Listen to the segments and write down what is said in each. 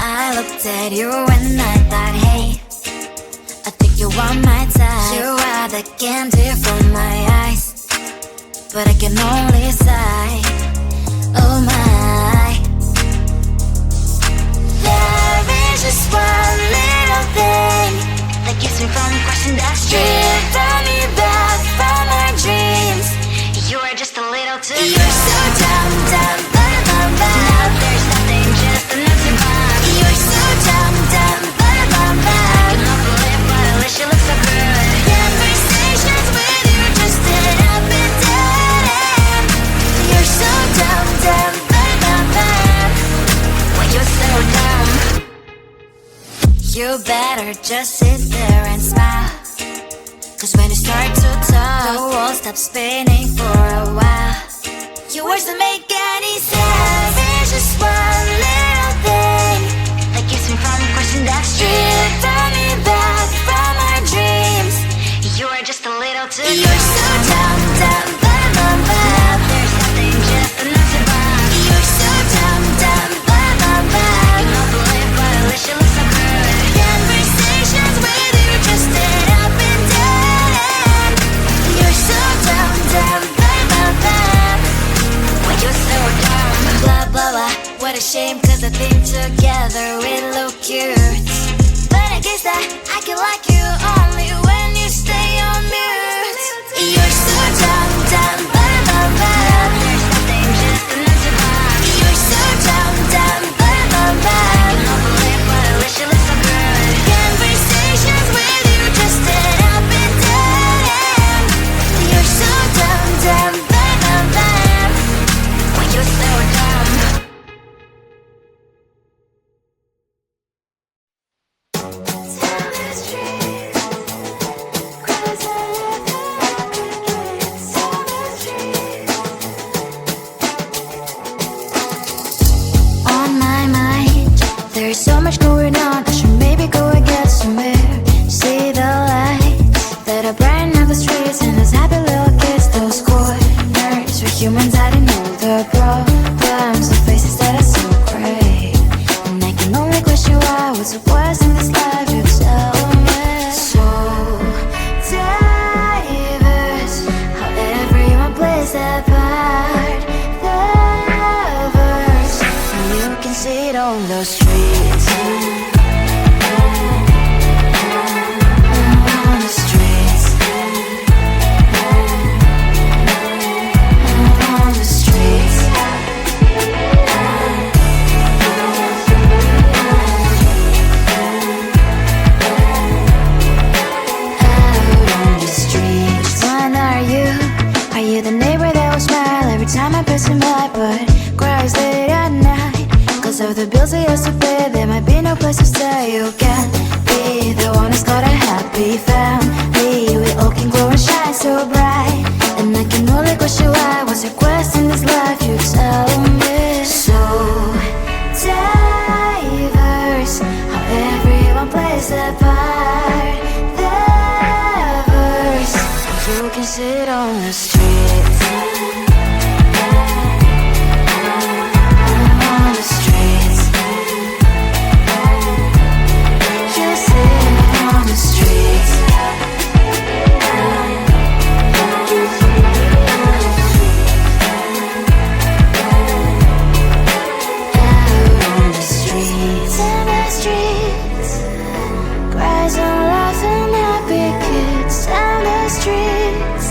I looked at you and I thought, hey, I think you are my type. You are the candy from my eyes, but I can only sigh, oh my. There is just one little thing that keeps me from crossing that street, drive me back from my dreams. You are just a little too good. You're so dumb, dumb, now there's nothing, just enough to bomb. You're so dumb, dumb, I cannot believe but at least you look so good. Conversations with you just end up in dead end. You're so dumb, dumb, when you're so dumb. You better just sit there and smile, cause when you start to talk, the world stops spinning for a while. Your words don't make any sense. There's just one little thing that keeps me from crossing that street, drive me back from our dreams. You are just a little too good. You're so dumb, dumb, there's nothing, just enough to bomb. You're so dumb, dumb, I cannot believe but at least you look so good. Conversations with you just end up in dead end. You're so dumb, dumb, when you're so dumb. Blah, blah, blah, what a shame, cause I think together we look cute. But I guess that I can like you only when you stay on mute. You're so dumb, dumb, there's nothing, just enough to bomb. You're so dumb, dumb, I cannot believe but at least you look so good. Conversations with you just end up in dead end. You're so dumb, dumb, when you're so dumb. On my mind, there's so much going on. I should maybe go and get some air. See the lights that are brighten up the streets, and those happy little kids, those corners where humans hiding all the problems, the faces that are so great. And I can only question why, what's the worst in this life, you tell me. So diverse, how everyone plays their part. The verse, and you can see it on the streets. On the streets. On the streets. Out on the streets. Which one are you? Are you the neighbor that will smile every time I pass him by, but cries late at night? Cause of the bills I used to pay, there might be no place to stay. You can be the one who's got a happy family. We all can glow and shine so bright, and I can only question why, what's your quest in this life, you tell me. So diverse, how everyone plays their part. The verse, you can sit on the streets. On the streets. You sit on the streets. Out on the streets. In the streets. Cries and laughing, happy kids. And the streets.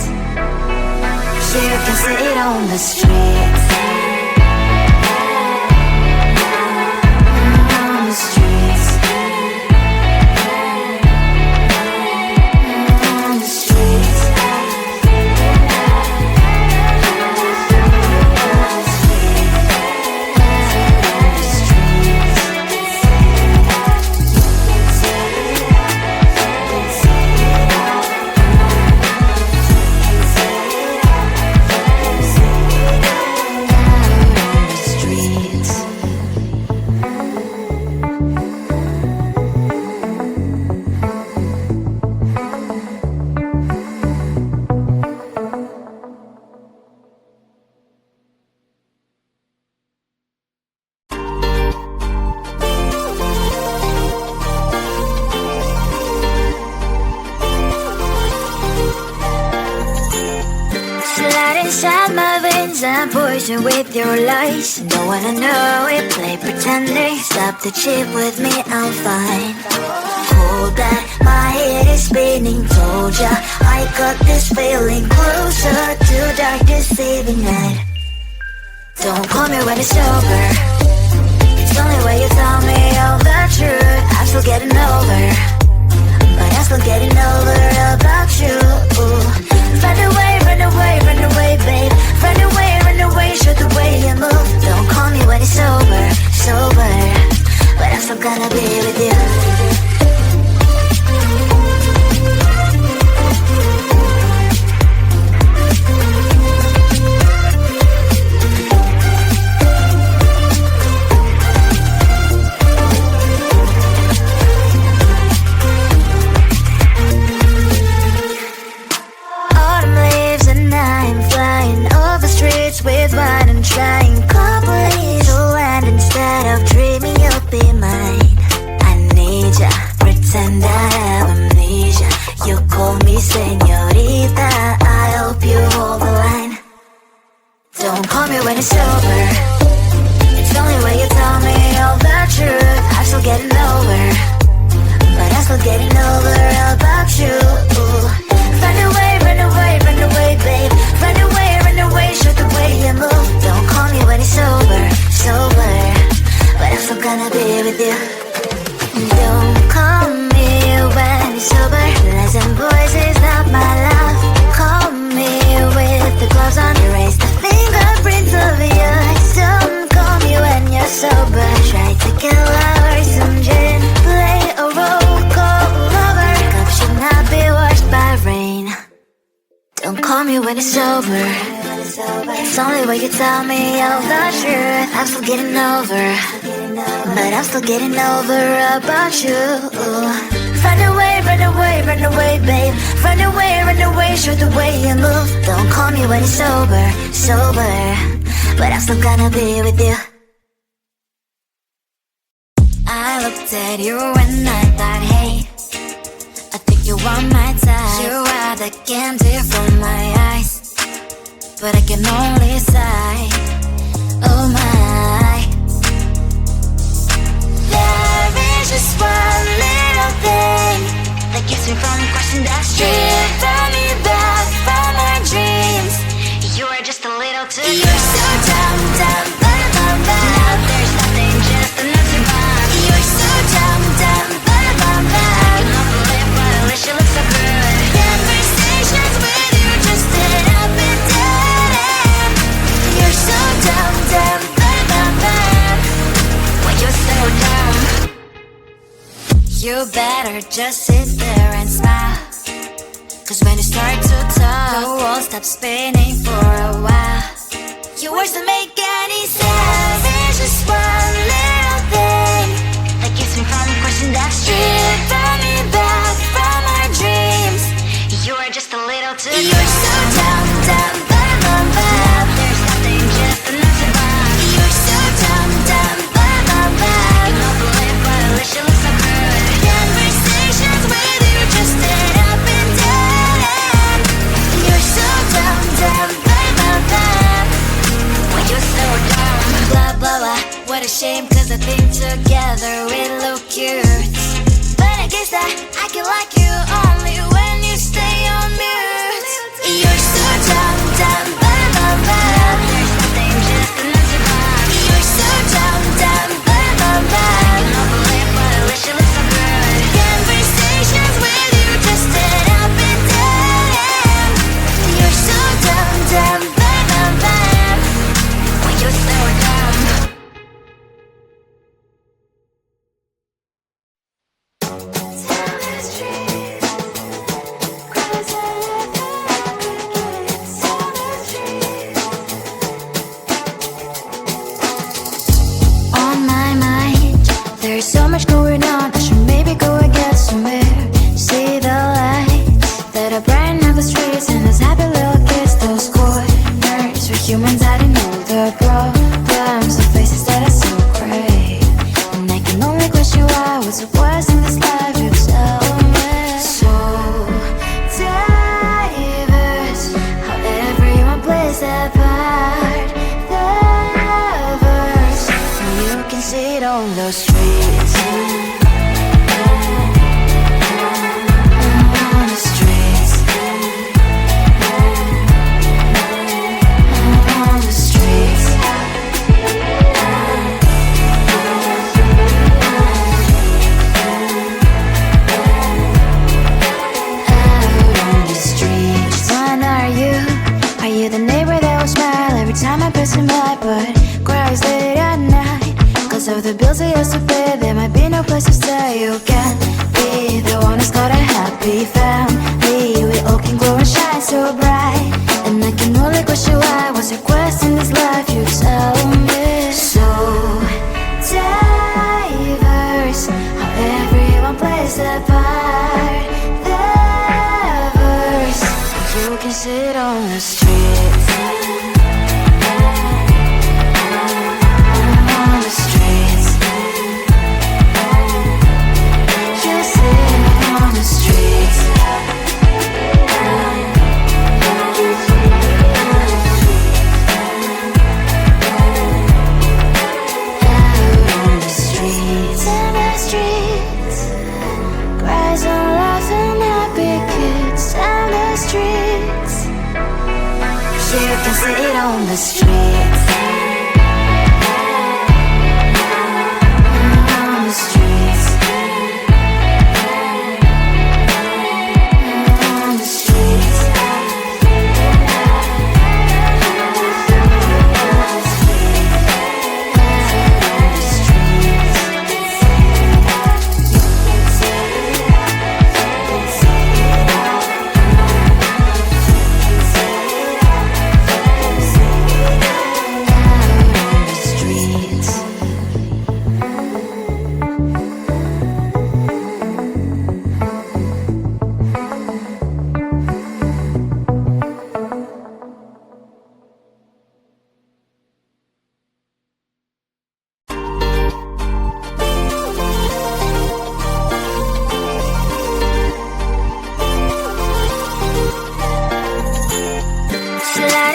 You can sit on the streets. On the streets. On the streets. impatient with your lies. Don't wanna know it, play pretending. Stop the chip with me, I'm fine. Hold that, my head is spinning. Told ya, I got this feeling closer to dark deceiving night. Don't call me when it's over. It's the only way you tell me all the truth. I'm still getting over, but I'm still getting over about you. Run away, run away, run away, babe. Run away, show the way you move. Don't call me when it's over, sober, but I'm still gonna be with you. With wine and trying couples to land instead of dreaming you'll be mine. I need ya, pretend I have amnesia. You call me señorita, I hope you hold the line. Don't call me when it's over. It's the only way you tell me all the truth. I'm still getting over, but I'm still getting over about you. Run away, run away, run away, babe. Run away, show the way you move. Don't call me when it's over, sober, but I'm still gonna be with you. Don't call me when it's over. Listen, boys, is not my love. Call me with the gloves on. Erase the fingerprints of yours. Don't call me when you're sober. Try to get lower, some gin. Play a role called lover. Cup should not be washed by rain. Don't call me when it's over. It's the only way you tell me all the truth. I'm still getting over, but I'm still getting over about you. Run away, run away, run away, babe. Run away, show the way you move. Don't call me when it's sober, sober, but I'm still gonna be with you. I looked at you and I thought, hey, I think you are my type. You are the candy from my eyes, but I can only sigh, oh my. There is just one little thing that keeps me from crossing that street. Drive me back from my dreams. You are just a little too good. You're so dumb, dumb, but now there's nothing, just enough to bomb. You're so dumb, dumb, but I cannot believe but at least you look so good. Conversations with you just end up in dead. You're so dumb, dumb, but when you're so dumb, you better just sit there and smile. Cause when you start to talk, the world stops spinning for a while. Your words don't make any sense. There's just one little thing that keeps me from crossing that street. Draw me back from our dreams. You are just a little too good. You're so dumb, dumb, but there's nothing, just enough to bomb. You're so dumb, dumb, but I cannot believe but at least you look so good. Conversations with you just end up in dead end. You're so dumb, dumb, but when you're so dumb. Blah, blah, blah, what a shame, cause I think together we look cute. But I guess that I can like you only when you stay on mute. You're so dumb, dumb, but there's nothing, just enough to bomb. You're so dumb, dumb, but I cannot believe but at least you look so good. Conversations with you just end up in dead end. You're so dumb, dumb, but when you're so dumb. On my mind, there's so much going on. I should maybe go and get some air. See the lights that are brighten up the streets, and those happy little kids, those corners where humans hiding all the problems, the faces that are so gray. And I can only question why, what's the worst in this life, you tell me. So diverse, how everyone plays their part. on the streets. On the streets. On the streets. The neighbor that will smile every time I pass him by, but cries late at night. Cause of the bills he has to pay, there might be no place to stay. You can't be the one who's got a happy family. We all can grow and shine so bright, and I can only question why. What's your quest in this life? You tell me. So diverse, how everyone plays their part. Their verse, you can sit on the street. You can sit on the streets. On the streets. On the streets.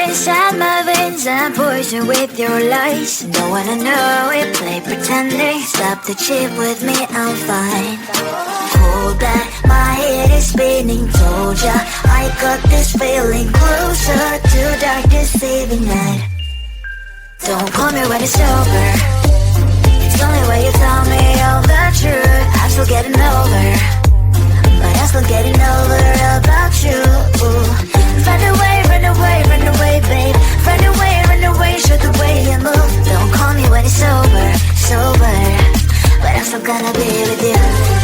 Inside my veins and poison with your lies. Don't wanna know it, play pretending. Stop the chip with me, I'm fine. Hold back, my head is spinning. Told ya, I got this feeling closer to dark deceiving night. Don't call me when it's over. It's only when you tell me all the truth. I'm still getting over, but I'm still getting over about you. Run away, run away, run away, babe. Run away, show the way you move. Don't call me when it's sober, but I'm still gonna be with you.